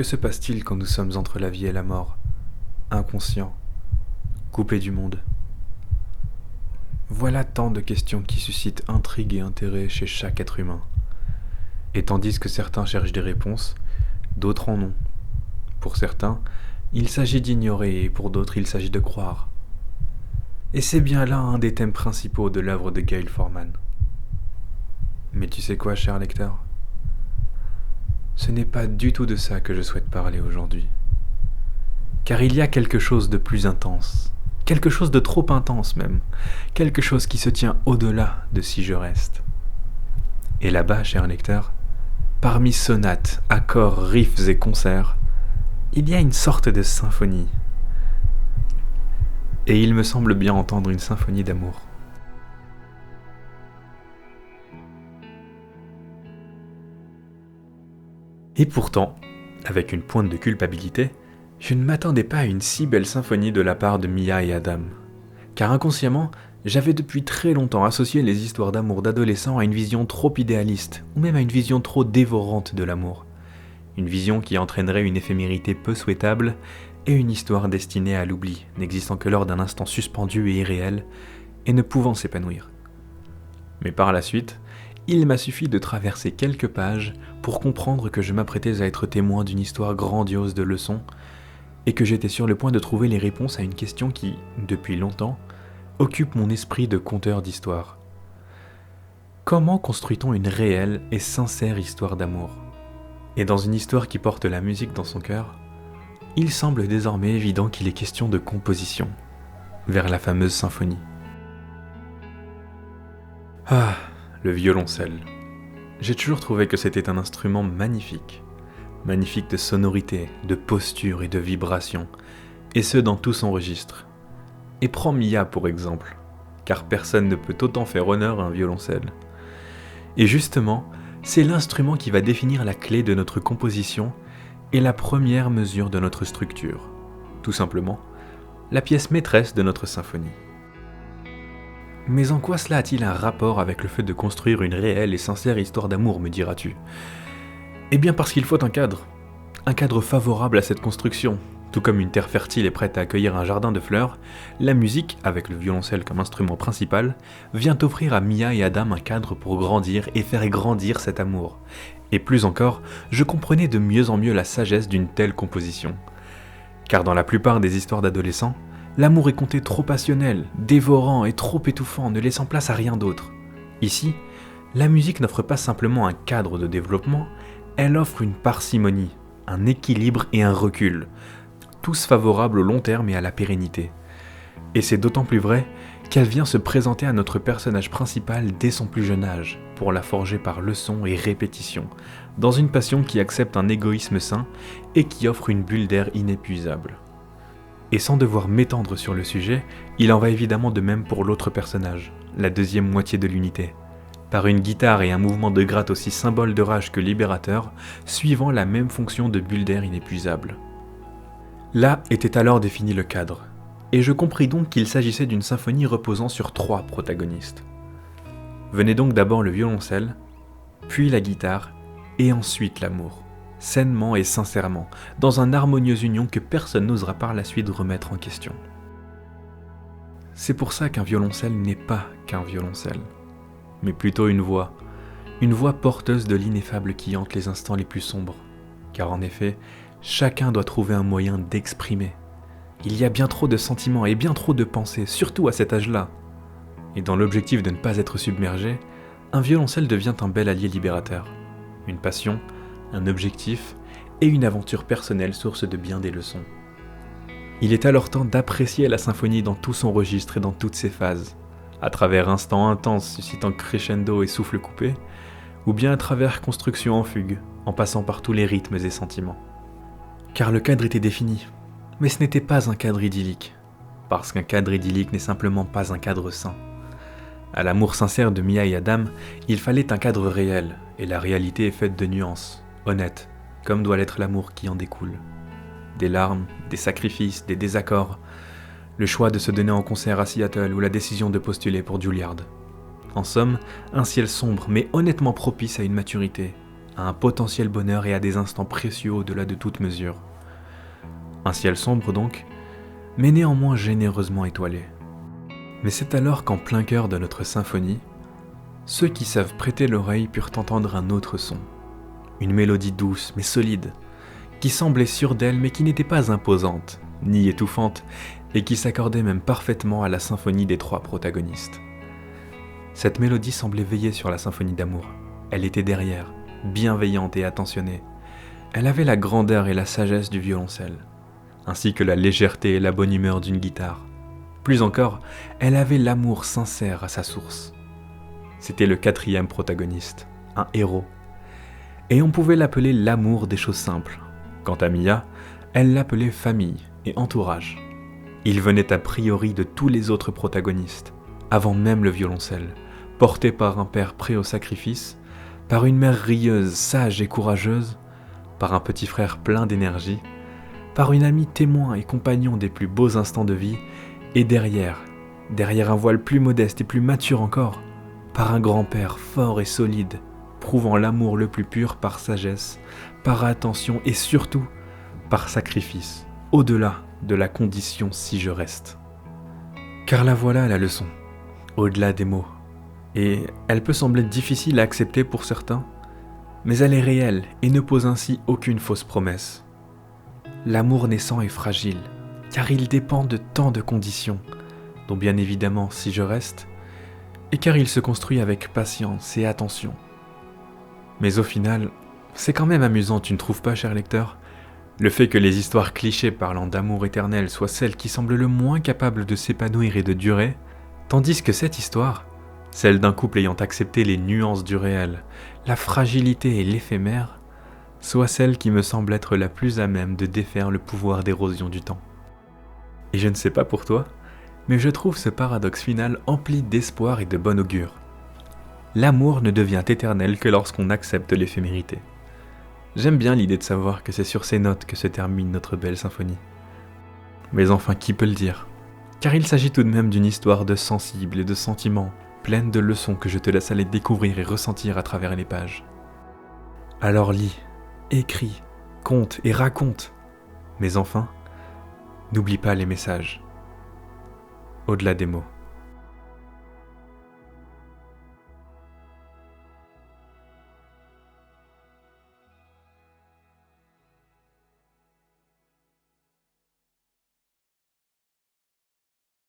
Que se passe-t-il quand nous sommes entre la vie et la mort, inconscients, coupés du monde? Voilà tant de questions qui suscitent intrigue et intérêt chez chaque être humain. Et tandis que certains cherchent des réponses, d'autres en ont. Pour certains, il s'agit d'ignorer et pour d'autres, il s'agit de croire. Et c'est bien là un des thèmes principaux de l'œuvre de Gayle Forman. Mais tu sais quoi, cher lecteur? Ce n'est pas du tout de ça que je souhaite parler aujourd'hui. Car il y a quelque chose de plus intense, quelque chose de trop intense même, quelque chose qui se tient au-delà de Si je reste. Et là-bas, cher lecteur, parmi sonates, accords, riffs et concerts, il y a une sorte de symphonie. Et il me semble bien entendre une symphonie d'amour. Et pourtant, avec une pointe de culpabilité, je ne m'attendais pas à une si belle symphonie de la part de Mia et Adam. Car inconsciemment, j'avais depuis très longtemps associé les histoires d'amour d'adolescents à une vision trop idéaliste, ou même à une vision trop dévorante de l'amour. Une vision qui entraînerait une éphémérité peu souhaitable et une histoire destinée à l'oubli, n'existant que lors d'un instant suspendu et irréel, et ne pouvant s'épanouir. Mais par la suite, il m'a suffi de traverser quelques pages pour comprendre que je m'apprêtais à être témoin d'une histoire grandiose de leçons, et que j'étais sur le point de trouver les réponses à une question qui, depuis longtemps, occupe mon esprit de conteur d'histoire. Comment construit-on une réelle et sincère histoire d'amour? Et dans une histoire qui porte la musique dans son cœur, il semble désormais évident qu'il est question de composition, vers la fameuse symphonie. Ah, le violoncelle. J'ai toujours trouvé que c'était un instrument magnifique. Magnifique de sonorité, de posture et de vibration, et ce dans tout son registre. Et prends Mia pour exemple, car personne ne peut autant faire honneur à un violoncelle. Et justement, c'est l'instrument qui va définir la clé de notre composition et la première mesure de notre structure. Tout simplement, la pièce maîtresse de notre symphonie. Mais en quoi cela a-t-il un rapport avec le fait de construire une réelle et sincère histoire d'amour, me diras-tu? Eh bien parce qu'il faut un cadre favorable à cette construction. Tout comme une terre fertile est prête à accueillir un jardin de fleurs, la musique, avec le violoncelle comme instrument principal, vient offrir à Mia et Adam un cadre pour grandir et faire grandir cet amour. Et plus encore, je comprenais de mieux en mieux la sagesse d'une telle composition. Car dans la plupart des histoires d'adolescents, l'amour est compté trop passionnel, dévorant et trop étouffant, ne laissant place à rien d'autre. Ici, la musique n'offre pas simplement un cadre de développement, elle offre une parcimonie, un équilibre et un recul, tous favorables au long terme et à la pérennité. Et c'est d'autant plus vrai qu'elle vient se présenter à notre personnage principal dès son plus jeune âge, pour la forger par leçons et répétitions, dans une passion qui accepte un égoïsme sain et qui offre une bulle d'air inépuisable. Et sans devoir m'étendre sur le sujet, il en va évidemment de même pour l'autre personnage, la deuxième moitié de l'unité, par une guitare et un mouvement de gratte aussi symbole de rage que libérateur, suivant la même fonction de bulle d'air inépuisable. Là était alors défini le cadre, et je compris donc qu'il s'agissait d'une symphonie reposant sur 3 protagonistes. Venait donc d'abord le violoncelle, puis la guitare, et ensuite l'amour, sainement et sincèrement, dans une harmonieuse union que personne n'osera par la suite remettre en question. C'est pour ça qu'un violoncelle n'est pas qu'un violoncelle, mais plutôt une voix porteuse de l'ineffable qui hante les instants les plus sombres, car en effet, chacun doit trouver un moyen d'exprimer. Il y a bien trop de sentiments et bien trop de pensées, surtout à cet âge-là. Et dans l'objectif de ne pas être submergé, un violoncelle devient un bel allié libérateur. Une passion, un objectif et une aventure personnelle source de bien des leçons. Il est alors temps d'apprécier la symphonie dans tout son registre et dans toutes ses phases, à travers instants intenses suscitant crescendo et souffle coupé, ou bien à travers construction en fugue, en passant par tous les rythmes et sentiments. Car le cadre était défini, mais ce n'était pas un cadre idyllique, parce qu'un cadre idyllique n'est simplement pas un cadre sain. À l'amour sincère de Mia et Adam, il fallait un cadre réel, et la réalité est faite de nuances, honnêtes, comme doit l'être l'amour qui en découle. Des larmes, des sacrifices, des désaccords, le choix de se donner en concert à Seattle ou la décision de postuler pour Juilliard. En somme, un ciel sombre mais honnêtement propice à une maturité, à un potentiel bonheur et à des instants précieux au-delà de toute mesure. Un ciel sombre donc, mais néanmoins généreusement étoilé. Mais c'est alors qu'en plein cœur de notre symphonie, ceux qui savent prêter l'oreille purent entendre un autre son. Une mélodie douce mais solide, qui semblait sûre d'elle mais qui n'était pas imposante, ni étouffante, et qui s'accordait même parfaitement à la symphonie des trois protagonistes. Cette mélodie semblait veiller sur la symphonie d'amour. Elle était derrière, bienveillante et attentionnée. Elle avait la grandeur et la sagesse du violoncelle, ainsi que la légèreté et la bonne humeur d'une guitare. Plus encore, elle avait l'amour sincère à sa source. C'était le quatrième protagoniste, un héros. Et on pouvait l'appeler l'amour des choses simples. Quant à Mia, elle l'appelait famille et entourage. Il venait a priori de tous les autres protagonistes, avant même le violoncelle, porté par un père prêt au sacrifice, par une mère rieuse, sage et courageuse, par un petit frère plein d'énergie, par une amie témoin et compagnon des plus beaux instants de vie, et derrière un voile plus modeste et plus mature encore, par un grand-père fort et solide, prouvant l'amour le plus pur par sagesse, par attention et surtout par sacrifice, au-delà de la condition si je reste. Car la voilà la leçon, au-delà des mots, et elle peut sembler difficile à accepter pour certains, mais elle est réelle et ne pose ainsi aucune fausse promesse. L'amour naissant est fragile, car il dépend de tant de conditions, dont bien évidemment si je reste, et car il se construit avec patience et attention. Mais au final, c'est quand même amusant, tu ne trouves pas, cher lecteur ? Le fait que les histoires clichés parlant d'amour éternel soient celles qui semblent le moins capables de s'épanouir et de durer, tandis que cette histoire, celle d'un couple ayant accepté les nuances du réel, la fragilité et l'éphémère, soit celle qui me semble être la plus à même de défaire le pouvoir d'érosion du temps. Et je ne sais pas pour toi, mais je trouve ce paradoxe final empli d'espoir et de bon augure. L'amour ne devient éternel que lorsqu'on accepte l'éphémérité. J'aime bien l'idée de savoir que c'est sur ces notes que se termine notre belle symphonie. Mais enfin, qui peut le dire ? Car il s'agit tout de même d'une histoire de sensibles et de sentiments, pleine de leçons que je te laisse aller découvrir et ressentir à travers les pages. Alors lis, écris, compte et raconte. Mais enfin, n'oublie pas les messages. Au-delà des mots.